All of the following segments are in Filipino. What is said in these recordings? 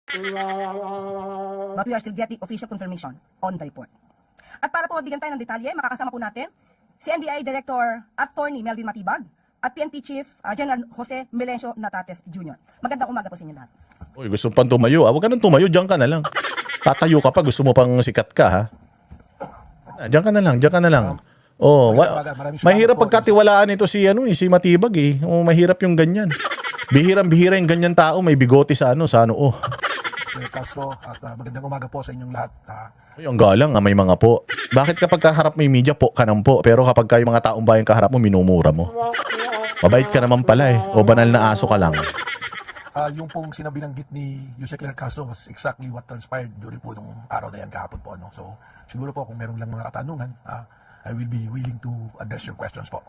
But we are still getting official confirmation on the report. At para po mabigyan tayo ng detalye, makakasama po natin si NBI Director Attorney Melvin Matibag at PNP Chief General Jose Melencio Natates Jr. Magandang umaga po sa inyo lahat. Uy, gusto pang tumayo. Huwag ka nang tumayo, diyan ka na lang. Tatayo ka pa, gusto mo pang sikat ka, ha? Diyan ka na lang, diyan ka na lang. Oh, mahirap pagkatiwalaan ito si Matibag eh. Oh, mahirap yung ganyan. Bihirang-bihira yung ganyan tao, may bigote sa noo. Castro, at magandang umaga po sa inyong lahat. Ay, ang galang, may mga po. Bakit kapag kaharap may media po ka nang po, pero kapag kayo mga taong bayan kaharap mo, minumura mo? Mabait ka naman pala eh, o banal na aso ka lang. Yung pong sinabinanggit ni Yusek Claire Castro was exactly what transpired during po nung araw na yan kahapon po. No? So, siguro po kung meron lang mga katanungan, I will be willing to address your questions po.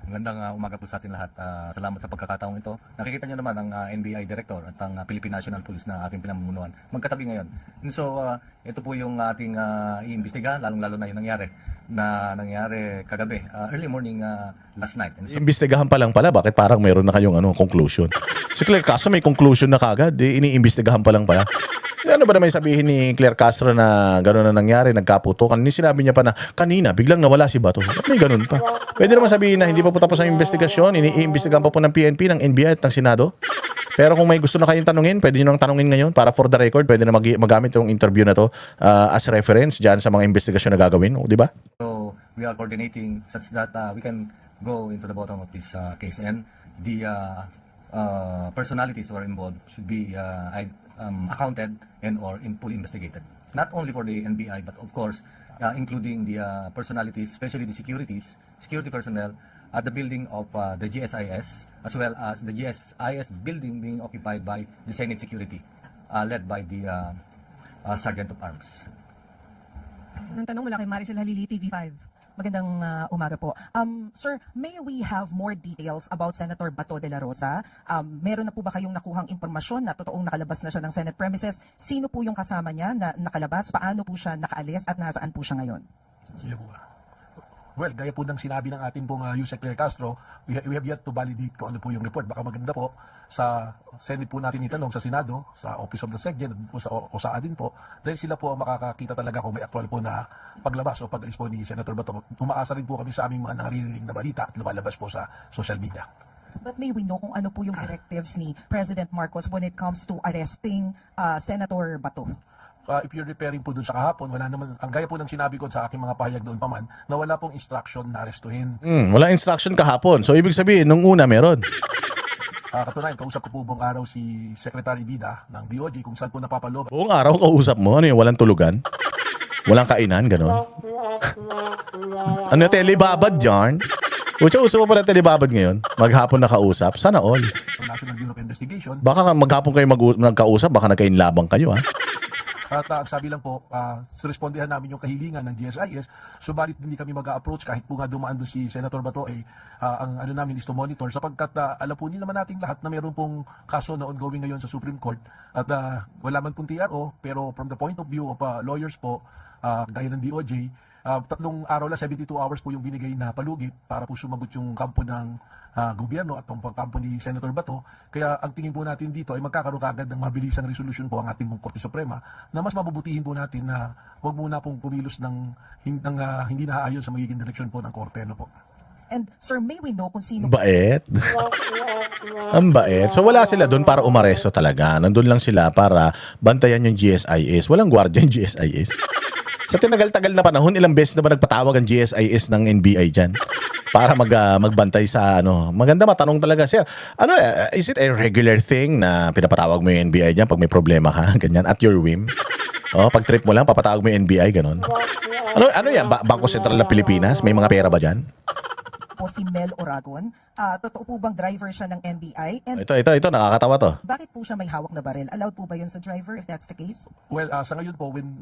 Magandang umaga po sa atin lahat. Salamat sa pagkakataong ito. Nakikita nyo naman ang NBI Director at ang Philippine National Police na aking pinamumunuan. Magkatabi ngayon. And so, ito po yung ating iimbestiga, lalong-lalo na yung nangyari kagabi. Early morning last night. And so, Imbestigahan pa lang pala, bakit parang meron na kayong conclusion? Si Claire Castro may conclusion na kagad, iniimbestigahan pa lang pala. Ano ba naman sabihin ni Claire Castro na gano'n na nangyari, nagkaputokan? Sinabi niya pa na kanina, biglang nawala si Bato. At may gano'n pa. Pwede naman sabihin na hindi pa po tapos ang investigasyon, iniimbestigahan pa po ng PNP, ng NBI at ng Senado. Pero kung may gusto na kayong tanungin, pwede nyo nang tanungin ngayon para for the record, pwede na magamit yung interview na to as reference dyan sa mga investigasyon na gagawin, di ba? so we are coordinating such that we can go into the bottom of this case, and the personalities who are involved should be accounted and or fully investigated. Not only for the NBI, but of course, including the personalities, especially the security personnel at the building of the GSIS, as well as the GSIS building being occupied by the Senate Security, led by the Sergeant of Arms. Ang tanong mula kay Maricel Halili, TV5. Magandang umaga po. Sir, may we have more details about Senator Bato de la Rosa? Meron na po ba kayong nakuhang impormasyon na totoong nakalabas na siya ng Senate premises? Sino po yung kasama niya na nakalabas? Paano po siya nakaalis at nasaan po siya ngayon? Sige po. Well, gaya po ng sinabi ng ating pong Yusek Claire Castro, we have yet to validate kung ano po yung report. Baka maganda po sa Senate po natin itanong, sa Senado, sa Office of the SecGen, o sa atin po, dahil sila po ang makakakita talaga kung may actual po na paglabas o pag-alis po ni Senator Bato. Umaasa rin po kami sa aming mga naririnig na balita at lumalabas po sa social media. But may we know kung ano po yung directives ni President Marcos when it comes to arresting Senator Bato? If you're referring po dun sa kahapon, wala naman, ang gaya po ng sinabi ko sa aking mga pahayag doon pa man, na wala pong instruction na arestuhin. Wala instruction kahapon. So, ibig sabihin, nung una meron. Katunayan, kausap ko po buong araw si Secretary Bida ng DOJ kung saan po napapaloob. Buong araw kausap mo, ano yung walang tulugan? Walang kainan, gano'n? Ano yung telebabad dyan? Ucha, uso mo pala telebabad ngayon? Maghapon na kausap? Sana all. National Bureau of Investigation. Baka maghapon kayo nagkausap, baka nagkainlabang kayo, ha? At sabi lang po, respondihan namin yung kahilingan ng GSIS, subalit hindi kami mag-approach kahit po nga dumaan doon si Senator Bato, ang ano namin is to monitor, sapagkat alam po nila naman nating lahat na meron pong kaso na ongoing ngayon sa Supreme Court at wala man pong TRO, pero from the point of view of lawyers po, gaya ng DOJ, 3 araw lang, 72 hours po yung binigay na palugit para po sumagot yung kampo ng gobyerno at ang kampo ni Senator Bato. Kaya ang tingin po natin dito ay magkakaroon kagad ng mabilisang resolusyon po ang ating Korte Suprema na mas mabubutihin po natin na huwag muna pong kumilos ng hindi naaayon sa magiging direksyon po ng Korte. Ano po? And sir, may we know kung sino... Bait. Ang bait. So wala sila doon para umaresto talaga. Nandun lang sila para bantayan yung GSIS. Walang gwardiya yung GSIS. Sa tinagal-tagal na panahon, ilang beses na ba nagpatawag ang GSIS ng NBI dyan? Para magbantay sa Maganda matanong talaga, sir. Is it a regular thing na pinapatawag mo yung NBI dyan pag may problema ka? Ganyan, at your whim? Pag trip mo lang, papatawag mo yung NBI, ganon. Ano yan? Bangko Sentral ng Pilipinas? May mga pera ba dyan? Po si Mel Oragon. Totoo po bang driver siya ng NBI? And Ito, nakakatawa to. bakit po siya may hawak na baril? Allowed po ba yun sa driver if that's the case? Well, sa ngayon po, when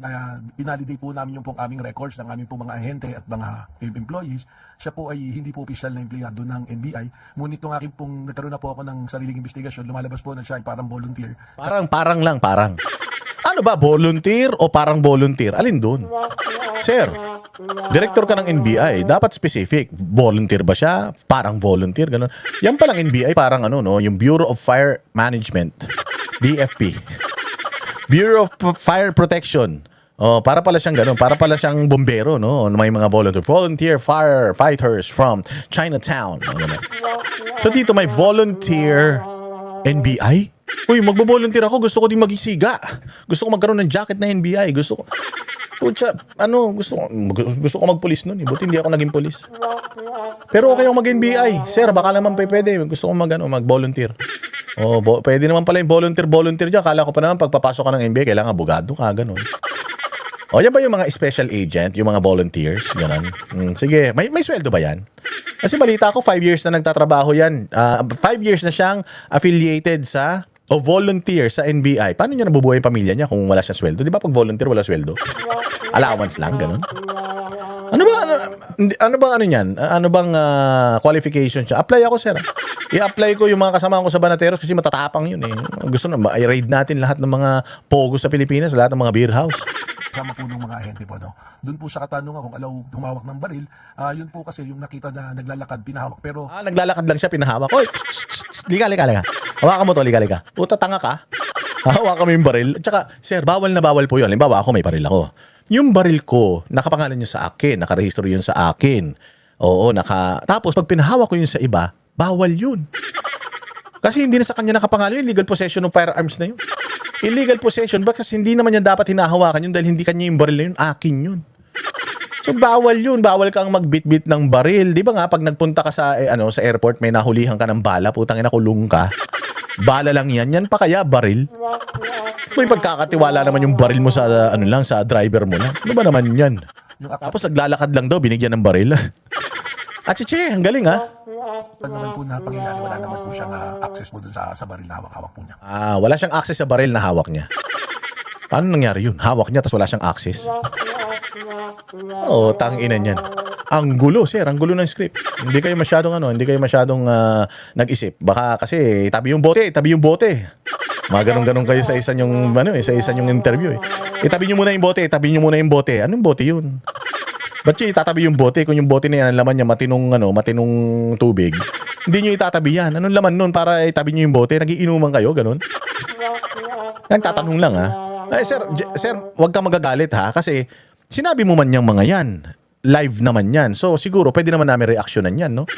binalidate po namin yung pong aming records ng aming pong mga ahente at mga employees, siya po ay hindi po opisyal na empleyado ng NBI. Ngunit nung aking pong nagkaroon na po ako ng sariling investigasyon, lumalabas po na siya ay parang volunteer. Parang lang. Ano Ano ba, volunteer o parang volunteer? Alin dun? Sir, director ka ng NBI, dapat specific. Volunteer ba siya? Parang volunteer, ganun. Yan palang NBI, parang ano, no? Yung Bureau of Fire Management. BFP. Bureau of Fire Protection. Oh, para pala siyang ganun. Para pala siyang bombero, no? May mga volunteer firefighters from Chinatown. Ganun. So dito may volunteer NBI. Uy, magbo-volunteer ako. Gusto ko din magisiga. Gusto ko magkaroon ng jacket na NBI. Gusto ko... Pucha, gusto ko magpulis nun. Buti hindi ako naging pulis. Pero okay yung mag-NBI. Sir, baka naman pwede. Gusto ko mag-volunteer. Oh, pwede naman pala yung volunteer dyan. Kala ko pa naman pagpapasok ka ng NBI, kailangan abogado ka, ganun. O, yan ba yung mga special agent, yung mga volunteers, ganun? Sige, may sweldo ba yan? Kasi balita ko, 5 years na nagtatrabaho yan. 5 years na siyang affiliated sa o volunteer sa NBI. Paano niya nabubuhay yung pamilya niya kung wala siyang sweldo? Di ba pag volunteer, wala sweldo? Allowance lang, ganun? Ano bang niyan? Ano bang qualification siya? Apply ako, sir. I-apply ko yung mga kasama ko sa Banateros kasi matatapang yun eh. Gusto na, i-raid natin lahat ng mga pogo sa Pilipinas, lahat ng mga beer house. Kasama po ng mga ahente po, no? Doon po sa katanungan kung alaw humawak ng baril, yun po kasi yung nakita na naglalakad, pinahawak. Pero Naglalakad lang siya, pinahawak. Oy, liga. Hawakan mo to, liga. Puta, tanga ka. Hawakan mo yung baril. At saka, sir, bawal na bawal po yun. Halimbawa, ako may baril ako. Yung baril ko, nakapangalan niya sa akin, nakarehistro yun sa akin. Oo, tapos pag pinahawak ko yun sa iba, bawal yun. Kasi hindi na sa kanya nakapangalan yun, illegal possession ng firearms na yun. Illegal possession, kasi hindi naman yan dapat hinahawakan yun dahil hindi kanya yung baril na yun, akin yun. So bawal yun, bawal kang magbitbit ng baril. Di ba nga, pag nagpunta ka sa sa airport, may nahulihan ka ng bala, putang ina, kulong ka. Bala lang yan pa kaya baril. May pagkakatiwala naman yung baril mo sa sa driver mo na. Ano ba naman yan? Tapos naglalakad lang daw, binigyan ng baril. Chiche, ang galing ha. pag naman po na pangyayari, wala naman po siyang access mo dun sa baril na hawak-hawak po niya. Wala siyang access sa baril na hawak niya. Paano nangyari yun? Hawak niya tapos wala siyang access? Oo, tangina niyan. Ang gulo, sir. Ang gulo ng script. Hindi kayo masyadong nag-isip. Baka kasi tabi yung bote. Mga ganun-ganun kayo sa isa yung interview eh. Itabi niyo muna yung bote. Anong bote yun? Ba't siya itatabi yung bote? Kung yung bote na yan, ang laman niya matinong tubig. Hindi niyo itatabi yan. Anong laman nun para itabi niyo yung bote? Nagiinuman kayo, ganun? Nagtatanong lang ha. Ay, sir, wag ka magagalit ha. Kasi sinabi mo man yung mga yan. Live naman yan. So siguro, pwede naman namin reaksyonan yan, no?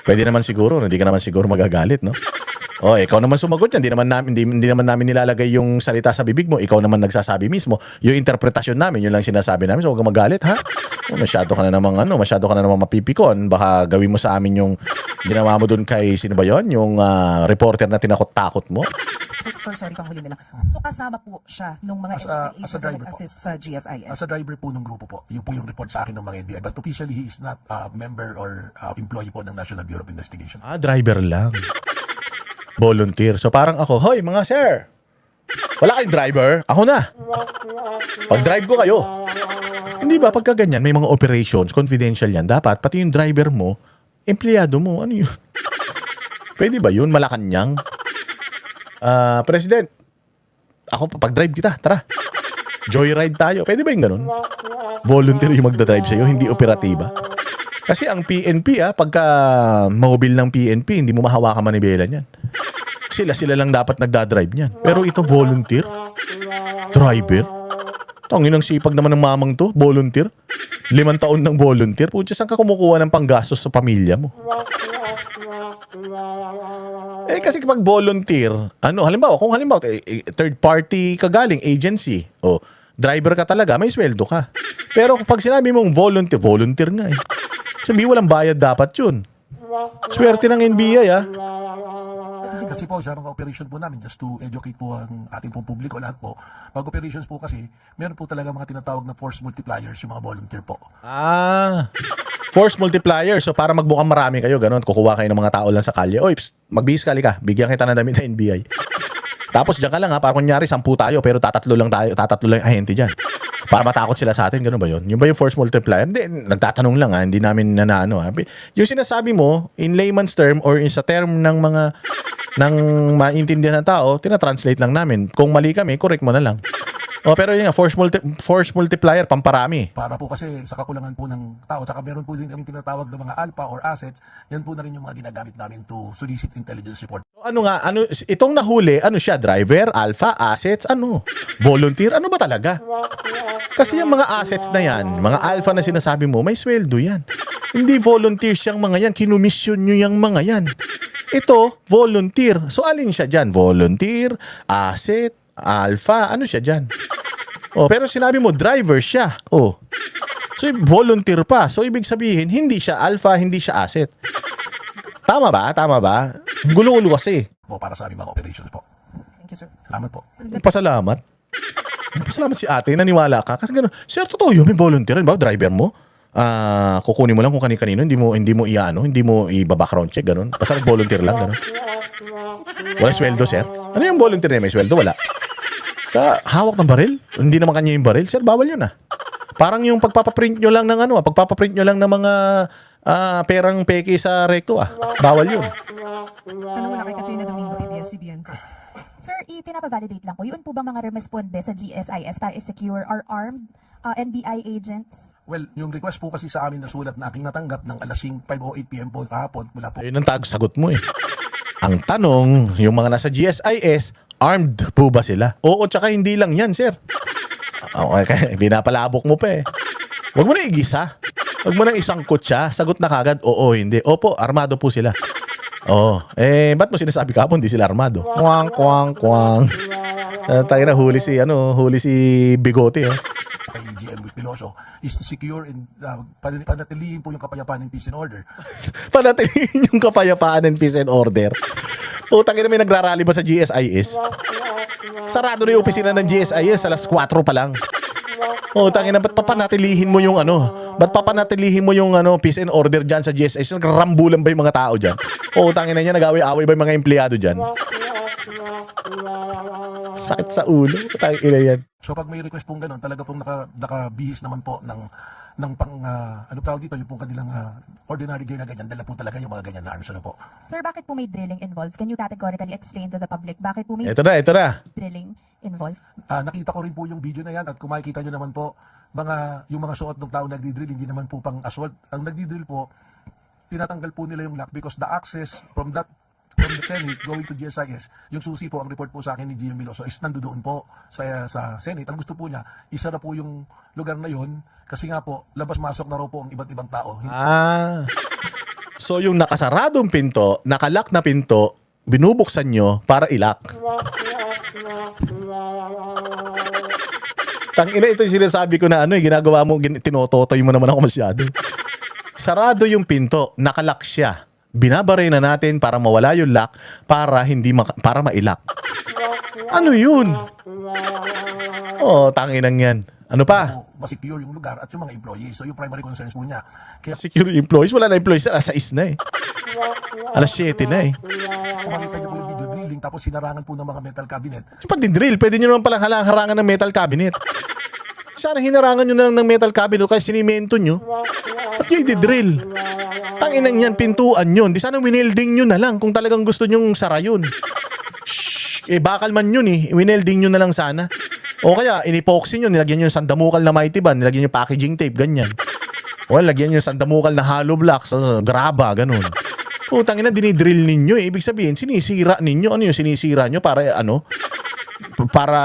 Pwede naman siguro. Hindi ka naman siguro magagalit, no? O, ikaw naman sumagot yan. Hindi naman namin nilalagay yung salita sa bibig mo. Ikaw naman nagsasabi mismo. Yung interpretasyon namin, yun lang sinasabi namin. So, huwag kang magalit, ha? Masyado ka na namang mapipikon. Baka gawin mo sa amin yung ginawa mo dun kay, sino ba yun? Yung reporter na tinakot-takot mo. So, sorry, panghuli na lang. So, kasama po siya nung mga as a driver nag-assist sa GSIS? As a driver po ng grupo po. Yun po yung report sa akin ng mga NBI. But officially, he is not a member or employee po ng National Bureau of Investigation. Driver lang. Volunteer. So parang ako, hoy mga sir, wala kayong driver? Ako na. Pag-drive ko kayo. Hindi ba, pagka ganyan, may mga operations, confidential yan, dapat pati yung driver mo, empleyado mo, ano yun? Pwede ba yun? Malacanang? President, ako pag-drive kita, tara. Joyride tayo. Pwede ba yung ganun? Volunteer yung magdadrive sa'yo, hindi operatiba. Kasi ang PNP, pagka mobile ng PNP, hindi mo mahawakan manibela niyan. Sila lang dapat nagdadrive niyan. Pero ito, volunteer? Driver? Tangin ang sipag naman ng mamang to, volunteer? 5 taon ng volunteer? Pucha, saan ka kumukuha ng panggastos sa pamilya mo? Kasi kapag volunteer, halimbawa, third party ka galing, agency, driver ka talaga, may sweldo ka. Pero kapag sinabi mong volunteer nga eh. Sabi, walang bayad dapat yun. Swerte ng NBI Kasi po, sa mga operation po namin, just to educate po ang ating pong publiko, lahat po. Pag operations po kasi, meron po talaga mga tinatawag na force multipliers, yung mga volunteer po. Force multiplier. So para magbukhang marami kayo, ganun, kukuha kayo ng mga tao lang sa kalye. Oy, magbihis ka bigyan kita ng damit na NBI. Tapos diyan ka lang para kunyari 10 tayo, pero tatatlo lang yung ahente dyan. Para matakot sila sa atin, ganun ba yun? Yung ba yung force multiplier? Hindi, nagtatanong lang hindi namin Yung sinasabi mo, in layman's term or sa term ng maintindihan ng tao, tinatranslate lang namin. Kung mali kami, correct mo na lang. O pero yun nga, force multiplier, pamparami. Para po kasi sa kakulangan po ng tao, saka meron po din kami tinatawag na mga alpha or assets, yan po na rin yung mga ginagamit namin to solicit intelligence report. So, ano nga, itong nahuli, ano siya, driver, alpha, assets, ano? Volunteer, ano ba talaga? Kasi yung mga assets na yan, mga alpha na sinasabi mo, may sweldo yan. Hindi volunteer siyang mga yan, kinumisyon nyo yung mga yan. Ito, volunteer. So, alin siya dyan? Volunteer, asset, alpha, ano siya dyan? Oh, pero sinabi mo, driver siya. Oh. So, volunteer pa. So, ibig sabihin, hindi siya alpha, hindi siya asset. Tama ba? Tama ba? Gulo-gulo kasi. Po para sa aming mga operations po. Thank you, sir. Salamat po. Pasalamat. Pasalamat si ate, naniwala ka. Kasi gano'n, sir, totoo yun, may volunteer. Ba, driver mo? Kukunin mo lang kung kani-kanino, hindi mo hindi mo i-background check, gano'n. Basta volunteer lang, gano'n. Wala sweldo, sir. Ano yung volunteer na may sweldo? Wala. Hawak ng baril? Hindi naman kanya yung baril, sir, bawal yun Parang yung pagpapaprint nyo lang ng pagpapaprint nyo lang ng mga perang peke sa recto Bawal yun. Tanong mula kay Katrina Domingo, ABS-CBN. Sir, ipinapavalidate lang po. Yun po ba mga rumesponde sa GSIS para i-secure or armed NBI agents? Well, yung request po kasi sa amin na sulat na aking natanggap ng alas 5:08 PM po kahapon mula po. Ayun ang sagot mo Ang tanong, yung mga nasa GSIS, armed po ba sila? Oo, tsaka hindi lang yan, sir. Okay, binapalabok mo pa Huwag mo na igisa. Huwag mo na isangkot siya. Sagot na kagad, oo, hindi. Opo, armado po sila. Oo. Ba't mo sinasabi kahapon, hindi sila armado? Kwang, kwang, kwang. Tayo na huli si Bigote, Kay GM with Piloso is to secure and panatilihin po yung kapayapaan ng peace and order. Panatilihin yung kapayapaan and peace and order. Putang ina, may nagrarally ba sa GSIS? Sarado na yung opisina ng GSIS alas 4 pa lang. Tangina, ba't papanatilihin mo yung Ba't papanatilihin mo yung peace and order dyan sa GSIS? Nagrambulan ba yung mga tao dyan? Tangina niya, nag-away-away ba yung mga empleyado dyan? Sakit sa ulo. Tangina yan. So pag may request pong gano'n, talaga pong nakabihis naman po ng pang, ano tawag dito, yung pong kanilang ordinary gear na ganyan, dala po talaga yung mga ganyan na arms po. Sir, bakit po may drilling involved? Can you categorically explain to the public bakit po may Ito na. drilling involved? Nakita ko rin po yung video na yan at kung makikita nyo naman po, yung mga suot ng tao nagdi-drill, hindi naman po pang assault. Ang nagdi-drill po, tinatanggal po nila yung lock because the access from the Senate going to GSIS, yung susi po, ang report po sa akin ni GM Miloso is nandoon po sa Senate. Ang gusto po niya, isara po yung lugar na yon kasi nga po, labas-masok na raw po ang iba't ibang tao. So yung nakasaradong pinto, nakalak na pinto, binubuksan nyo para ilak. Tangina, ito yung sinasabi ko na ginagawa mo, tinototoy mo naman ako masyado. Sarado yung pinto, nakalak siya. Binabaray na natin para mawala yung lock para para mailak. Ano yun? Tanginang yan. Ano pa? Masecure yung lugar at yung mga employees. So yung primary concerns po niya. Kaya Secure employees? Wala na employees. Alas 6 na Alas 7 na kung makita niyo po yung video drilling tapos sinarangan po ng mga metal cabinet. So, pag din-drill, pwede nyo naman palang harangan ng metal cabinet. Sana hinarangan nyo na lang ng metal cabinet kaya sinimento nyo. At nyo i-drill. Tanginang yan, pintuan yun. Di sana winelding nyo na lang kung talagang gusto nyong sara yun. Bakal man yun winelding nyo na lang sana. O kaya, inipoxy nyo, nilagyan nyo yung sandamukal na mighty band, nilagyan nyo packaging tape, ganyan. O lagyan nyo yung sandamukal na hollow blocks, graba, ganun. Tangina, dinidrill ninyo. Ibig sabihin, sinisira ninyo. Ano yung sinisira nyo para para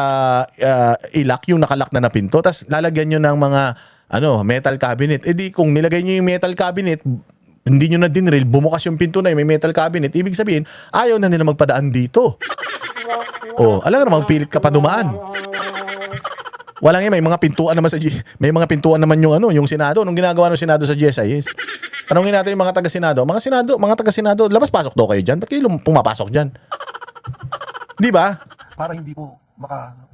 ilak yung nakalak na pinto. Tapos lalagyan nyo ng mga metal cabinet. Di kung nilagay nyo yung metal cabinet, hindi nyo na dinrill, bumukas yung pinto na may metal cabinet. Ibig sabihin, ayaw na nila magpadaan dito. Alam nga naman, pilit ka pa dumaan. Wala nga, may mga pintuan naman may mga pintuan naman yung Senado. Nung ginagawa ng Senado sa GSIS. Tanungin natin yung mga taga-Senado. Mga taga-Senado, labas-pasok daw kayo dyan. Ba't kayo pumapasok dyan? Di ba? Para hindi po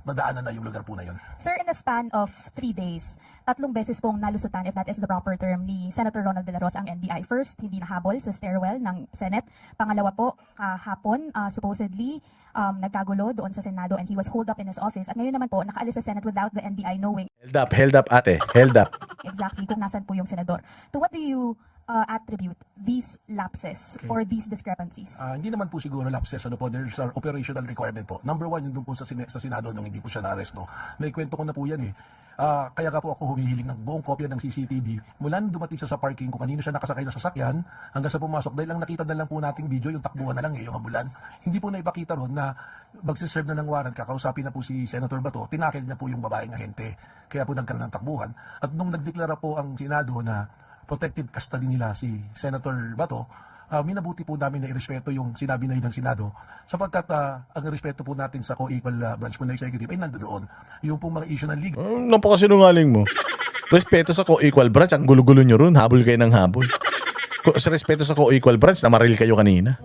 madaanan na yung lugar po na yun. Sir, in a span of 3 days, 3 beses pong nalusutan, if that is the proper term, ni Senator Ronald De La Rosa ang NBI. First, hindi nahabol sa stairwell ng Senate. Pangalawa po, kahapon, supposedly, nagkagulo doon sa Senado and he was holed up in his office. At ngayon naman po, nakaalis sa Senate without the NBI knowing Held up ate. Held up. exactly kung nasan po yung senador. To what do you attribute these lapses or these discrepancies? Hindi naman po siguro lapses, ano po, there's an operational requirement po. Number one, yun doon po sa Senado nung hindi po siya na-arresto. Naikwento ko na po yan eh. Kaya ka po ako humihiling ng buong kopya ng CCTV mula nung dumating siya sa parking kung kanino siya nakasakay na sasakyan hanggang sa pumasok. Dahil ang nakita na lang po nating video, yung takbuhan na lang yung ambulan. Hindi po na ipakita ron na magsiserve na ng warrant, kakausapin na po si Senator Bato, tinakil na po yung babaeng ahente. Kaya po nagkaroon ng takbuhan. At nung nagdeklara po ang Senado na protective custody nila si Senator Bato, minabuti po namin na irespeto yung sinabi na yun ng Senado sapagkat ang respeto po natin sa co-equal branch po na executive ay nandoon. Yung pong mga issue ng legal. Napakasinungaling mo. Respeto sa co-equal branch, ang gulo-gulo nyo ron, habol kayo ng habol. Sa respeto sa co-equal branch, namaril kayo kanina.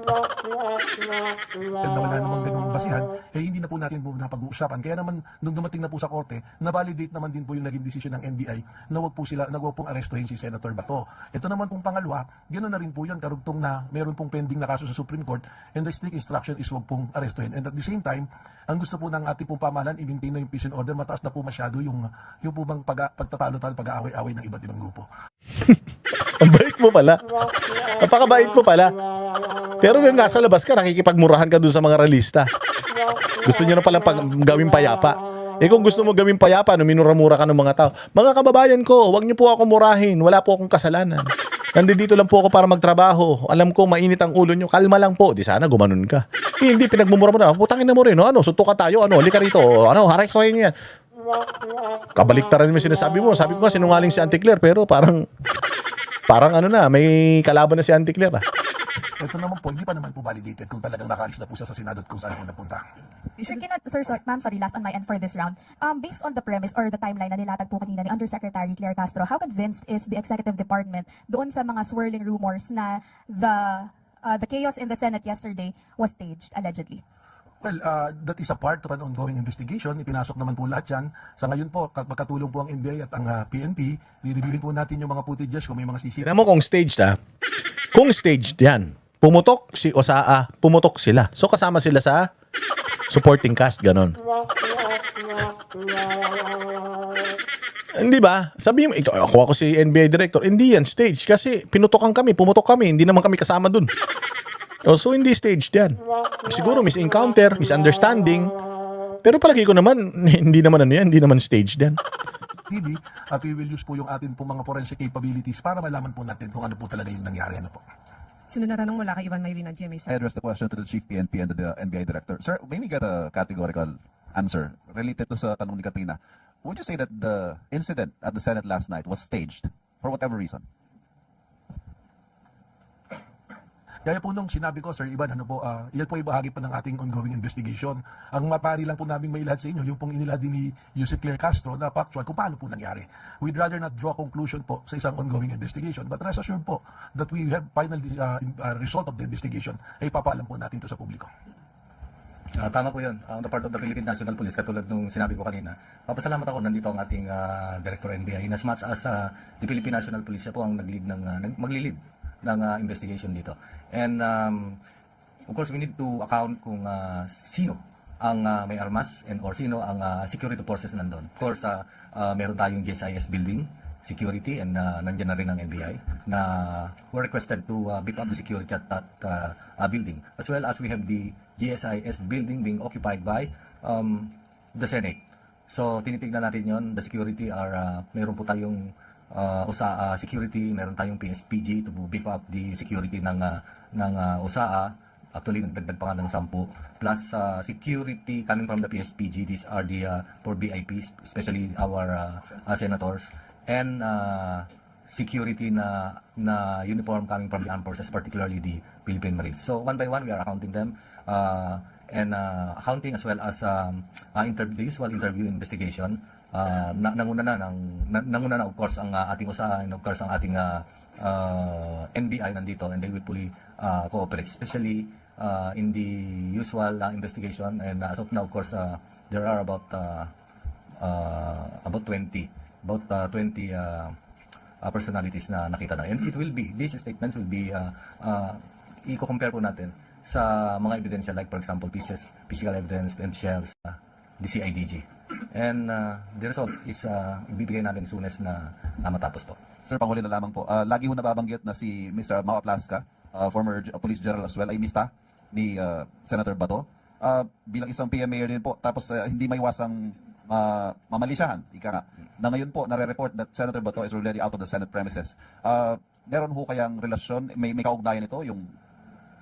Na wala namang ganung basihan, hindi na po natin po napag-uusapan. Kaya naman, nung dumating na po sa korte, na-validate naman din po yung naging desisyon ng NBI na wag pong arestuhin si Senator Bato. Ito naman pong pangalawa, ganoon na rin po yan, karugtong na meron pong pending na kaso sa Supreme Court, and the strict instruction is wag pong arestuhin. And at the same time, ang gusto po ng ating pong pamahalaan, i-maintain na yung peace and order, mataas na po masyado yung po bang pagtatalo-talo, pag-aaway-away ng iba't ibang grupo. Ang bait mo pala. Napakabait mo pala. Pero nung nasa labas ka, nakikipagmurahan ka dun sa mga realista. Gusto nyo na palang gawing payapa. Kung gusto mo gawing payapa, no, minura-mura ka ng mga tao. Mga kababayan ko, wag nyo po ako murahin. Wala po akong kasalanan. Nandito lang po ako para magtrabaho. Alam ko, mainit ang ulo nyo. Kalma lang po. Di sana gumanon ka. Hindi, pinagmumura mo na. Putangin na mo rin. No? Suntukan tayo. Halika rito. Hareksohin nyo yan. Kabaliktaran mo sinasabi mo. Sabi ko nga, sinungaling si Auntie Claire. Pero parang may kalaban na si Auntie Claire. Ito naman po, hindi pa naman po validated kung talagang nakaalis na po siya sa Senado at kung saan po napunta. Ma'am, sorry, last on my end for this round. Based on the premise or the timeline na nilatag po kanina ni Undersecretary Claire Castro, how convinced is the Executive Department doon sa mga swirling rumors na the chaos in the Senate yesterday was staged, allegedly? Well, that is a part of an ongoing investigation. Ipinasok naman po lahat yan. Sa ngayon po, magkatulong po ang NBI at ang PNP. Re-reviewin po natin yung mga footages kung may mga CCTV. Tignan mo kung staged Kung staged yan, pumutok si Osaa, pumutok sila. So kasama sila sa supporting cast, ganon. Hindi ba? Sabi mo, ako si NBI director, hindi yan staged kasi pinutokan kami, pumutok kami, hindi naman kami kasama dun. So hindi staged yan. Siguro misencounter, misunderstanding. Pero palagi ko naman, hindi naman staged yan. TV at we will use po yung atin po mga forensic capabilities para malaman po natin kung ano po talaga yung nangyari. Ano po. Sunod na tanong mula kay Ivan Mayrina, GMA. I address the question to the Chief PNP and the NBI Director. Sir, may we get a categorical answer related to sa tanong ni Katrina. Would you say that the incident at the Senate last night was staged for whatever reason? Kaya po nung sinabi ko, Sir Ivan, yan po ay bahagi pa ng ating ongoing investigation. Ang mapari lang po namin mailahad sa inyo, yung pong inilahad din ni Yusek Claire Castro na factual kung paano po nangyari. We'd rather not draw conclusion po sa isang ongoing investigation. But rest assured po that we have final result of the investigation ay papaalam po natin ito sa publiko. Tama po yun. On the part of the Philippine National Police, katulad nung sinabi ko kanina, papasalamat ako, nandito ang ating Director NBI. In as much as the Philippine National Police, siya po ang maglilid ng investigation dito. And of course, we need to account kung sino ang may armas or sino ang security forces nandun. Of course, meron tayong GSIS building security and nandiyan na rin ang NBI na were requested to beef up the security at that building. As well as we have the GSIS building being occupied by the Senate. So, tinitignan natin yon. The security are, meron po tayong USAA security, meron tayong PSPG to beef up the security ng USAA. Actually, nagdagdag pa nga ng 10. Plus security coming from the PSPG. These are the for VIPs, especially our senators. And security na uniform coming from the armed forces, particularly the Philippine Marines. So, one by one, we are accounting them. And accounting as well as the usual interview investigation. Nanguna na of course ang ating USAA and of course ang ating NBI nandito, and they will fully cooperate, especially in the usual investigation. And as of now, of course, there are about 20 personalities na nakita na, and it will be, these statements will be i-compare po natin sa mga ebidensya, like for example physical evidence and shells, the CIDG. And the result is ibibigay natin as soon as na matapos po. Sir, panghuli na lamang po. Lagi ho nababanggit na si Mr. Mau Aplasca, former Police General as well, ay mista ni Senator Bato. Bilang isang PM mayor din po, tapos hindi maiwasang mamalisyahan, ika nga, na ngayon po nare-report that Senator Bato is already out of the Senate premises. Meron ho kayang relasyon, may kaugnayan ito, yung,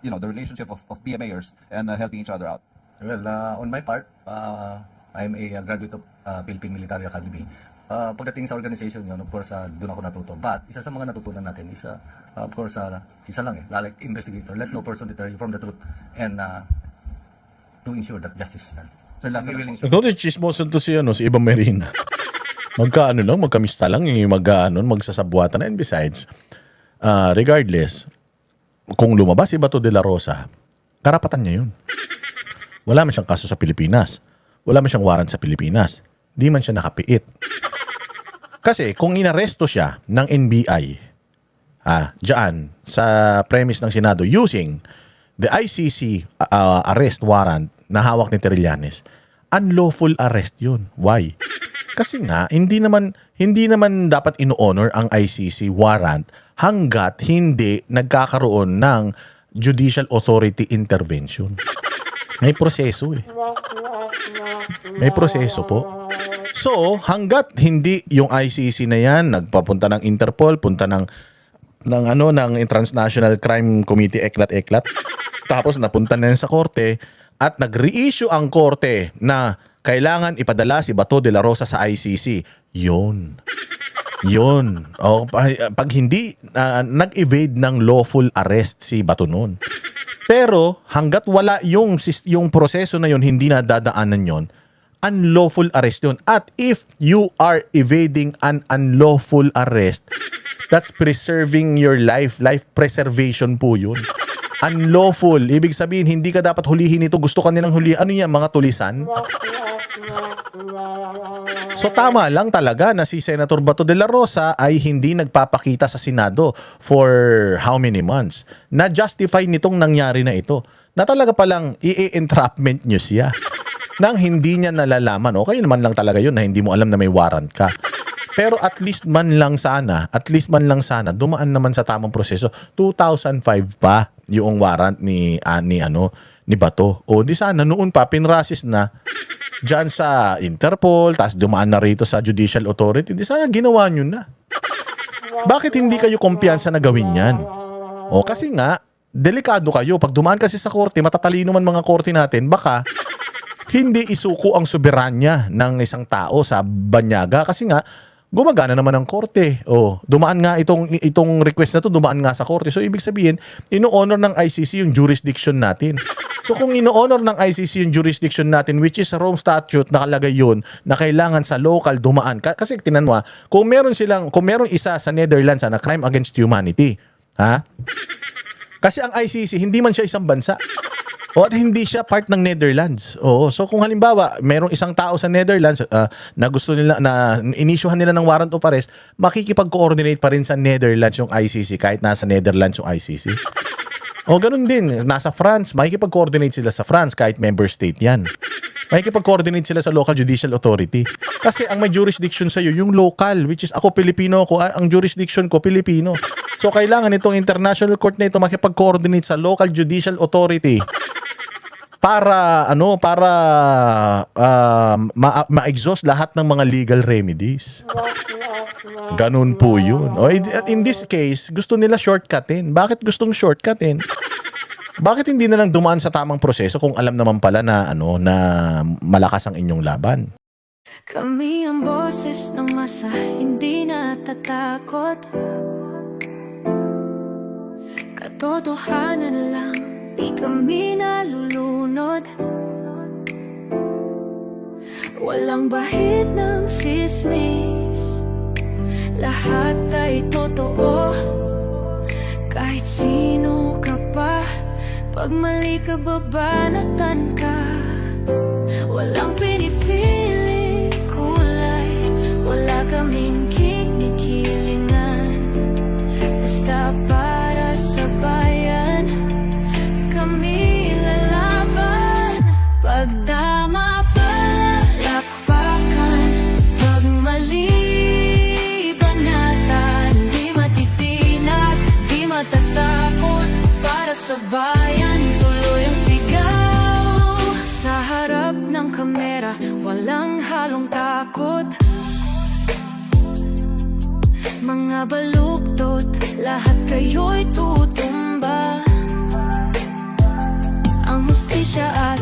the relationship of PM mayors and helping each other out? Well, on my part, I'm a graduate of Philippine Military Academy. Pagdating sa organization yun, of course, doon ako natuto. But isa sa mga natutunan natin is, of course, isa lang like investigator, let no person deter you from the truth and to ensure that justice is done. Sir, last We na will po. ensure. Ito si chismosan to si Iba Marina. Magkamista lang, magsasabwatan. And besides, regardless, kung lumabas si Bato de la Rosa, karapatan niya yun. Wala man siyang kaso sa Pilipinas. Wala man siyang warrant sa Pilipinas. Di man siya nakapiit. Kasi kung inaresto siya ng NBI, dyan sa premise ng Senado using the ICC arrest warrant na hawak ni Trillanes, unlawful arrest yun. Why? Kasi nga, hindi naman dapat ino-honor ang ICC warrant hanggat hindi nagkakaroon ng judicial authority intervention. May proseso eh. May proseso po. So, hanggat hindi yung ICC na yan, nagpapunta ng Interpol, punta ng Transnational Crime Committee, eklat-eklat, tapos napunta na yan sa korte, at nag-reissue ang korte na kailangan ipadala si Bato de la Rosa sa ICC. Yun. O, pag hindi nag-evade ng lawful arrest si Bato noon. Pero hanggat wala yung proseso na yun, hindi na dadaanan yon, unlawful arrest yun. At if you are evading an unlawful arrest, that's preserving your life. Life preservation po yun. Unlawful. Ibig sabihin, hindi ka dapat hulihin ito. Gusto ka nilang hulihin. Ano yan, mga tulisan? So tama lang talaga na si Senator Bato de la Rosa ay hindi nagpapakita sa Senado for how many months. Na-justify nitong nangyari na ito. Na talaga palang i-entrapment nyo siya. Nang hindi niya nalalaman. Okay naman lang talaga yun na hindi mo alam na may warrant ka. Pero at least man lang sana, dumaan naman sa tamang proseso. 2005 pa yung warrant ni Bato. O di sana noon pa pinrasis na diyan sa Interpol, tapos dumaan na rito sa Judicial Authority. Di sana ginawa nyo na. Bakit hindi kayo kumpiyansa na gawin yan? O kasi nga, delikado kayo. Pag dumaan kasi sa korte, matatalino man mga korte natin, baka hindi isuko ang soberanya ng isang tao sa banyaga. Kasi nga, gumagana naman ang korte. O, dumaan nga itong request na to, dumaan nga sa korte. So, ibig sabihin, ino-honor ng ICC yung jurisdiction natin. So, kung ino-honor ng ICC yung jurisdiction natin, which is sa Rome Statute, nakalagay yun, na kailangan sa local dumaan. Kasi, tinan mo kung meron isa sa Netherlands na crime against humanity, kasi ang ICC, hindi man siya isang bansa. O at hindi siya part ng Netherlands. Oo. So kung halimbawa, merong isang tao sa Netherlands na gusto nila, na inisyuhan nila ng warrant of arrest, makikipag-coordinate pa rin sa Netherlands yung ICC kahit nasa Netherlands yung ICC. O ganun din, nasa France, makikipag-coordinate sila sa France kahit member state yan. Makikipag-coordinate sila sa local judicial authority. Kasi ang may jurisdiction sa'yo, yung local, which is ako Pilipino ako, ang jurisdiction ko Pilipino. So kailangan itong international court na ito makipag-coordinate sa local judicial authority para ma-exhaust lahat ng mga legal remedies. Ganun po yun. O, in this case, gusto nila shortcutin. Bakit gustong shortcutin? Bakit hindi na lang dumaan sa tamang proseso kung alam naman pala na na malakas ang inyong laban? Kami ang boses ng masa, hindi natatakot. Katotohanan lang, di kami nalulunod. Walang bahid ng sismis, lahat ay totoo. Kahit sino ka pa, pag mali ka babanatan ka. Walang pinipili kulay, wala kaming kinikilingan. Basta para sa bayan, kami lalaban. Pag tama palapakan, pag mali banatan. ng kamera, walang halong takot. Mga baluktot, lahat kayo'y tutumba. Ang hustisya at